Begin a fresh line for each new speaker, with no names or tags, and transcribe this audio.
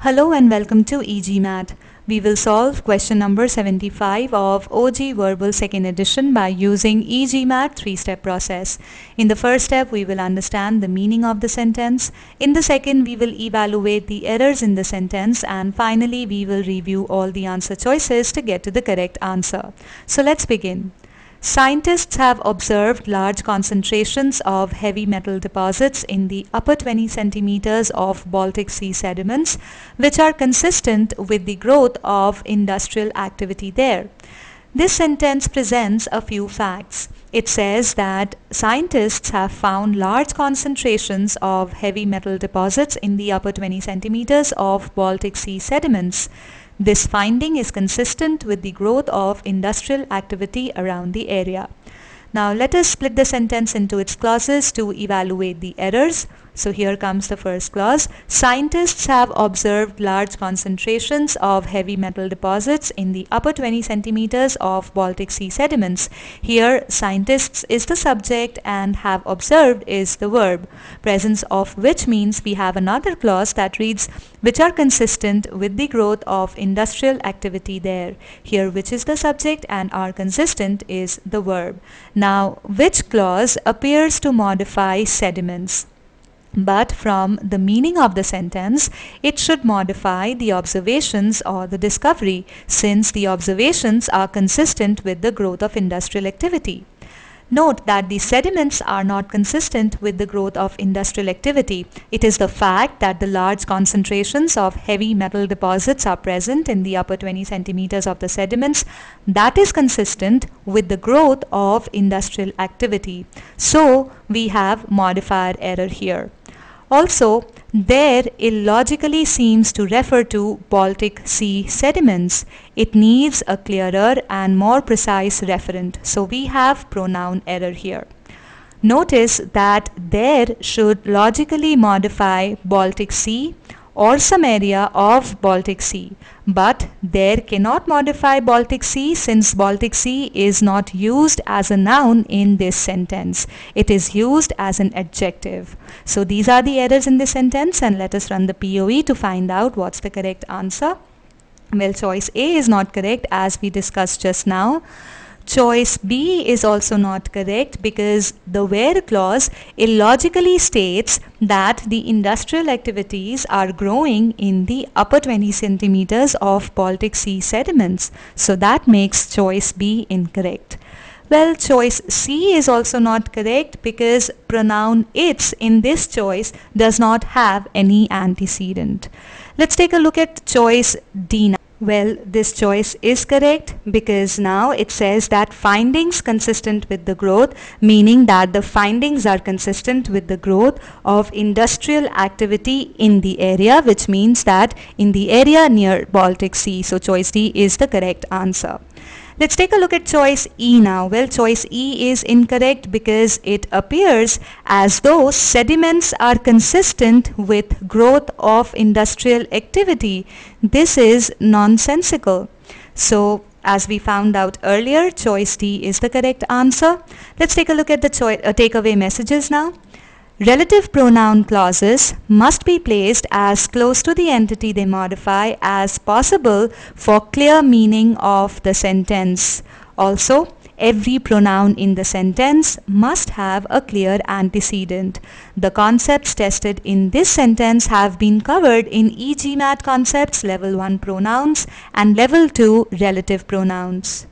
Hello and welcome to e-GMAT. We will solve question number 75 of OG Verbal Second Edition by using e-GMAT 3-step process. In the first step, we will understand the meaning of the sentence. In the second, we will evaluate the errors in the sentence, and finally, we will review all the answer choices to get to the correct answer. So let's begin. Scientists have observed large concentrations of heavy metal deposits in the upper 20 centimeters of Baltic Sea sediments, which are consistent with the growth of industrial activity there. This sentence presents a few facts. It says that scientists have found large concentrations of heavy metal deposits in the upper 20 centimeters of Baltic Sea sediments. This finding is consistent with the growth of industrial activity around the area. Now let us split the sentence into its clauses to evaluate the errors. So here comes the first clause. Scientists have observed large concentrations of heavy metal deposits in the upper 20 centimeters of Baltic Sea sediments. Here scientists is the subject and have observed is the verb, presence of which means we have another clause that reads which are consistent with the growth of industrial activity there. Here which is the subject and are consistent is the verb. Now which clause appears to modify sediments? But from the meaning of the sentence, it should modify the observations or the discovery, since the observations are consistent with the growth of industrial activity. Note that the sediments are not consistent with the growth of industrial activity. It is the fact that the large concentrations of heavy metal deposits are present in the upper 20 centimeters of the sediments that is consistent with the growth of industrial activity. So we have modifier error here. Also, there illogically seems to refer to Baltic Sea sediments. It needs a clearer and more precise referent. So we have pronoun error here. Notice that there should logically modify Baltic Sea or some area of Baltic Sea, but there cannot modify Baltic Sea since Baltic Sea is not used as a noun in this sentence. It is used as an adjective. So these are the errors in this sentence, and let us run the POE to find out what's the correct answer. Well, choice A is not correct as we discussed just now. Choice B is also not correct because the where clause illogically states that the industrial activities are growing in the upper 20 centimeters of Baltic Sea sediments. So that makes choice B incorrect. Well, choice C is also not correct because pronoun its in this choice does not have any antecedent. Let's take a look at choice D now. Well, this choice is correct because now it says that findings consistent with the growth, meaning that the findings are consistent with the growth of industrial activity in the area, which means that in the area near Baltic Sea. So choice D is the correct answer. Let's take a look at choice E now. Well, choice E is incorrect because it appears as though sediments are consistent with growth of industrial activity. This is nonsensical. So, as we found out earlier, choice D is the correct answer. Let's take a look at the takeaway messages now. Relative pronoun clauses must be placed as close to the entity they modify as possible for clear meaning of the sentence. Also, every pronoun in the sentence must have a clear antecedent. The concepts tested in this sentence have been covered in e-GMAT concepts level 1 pronouns and level 2 relative pronouns.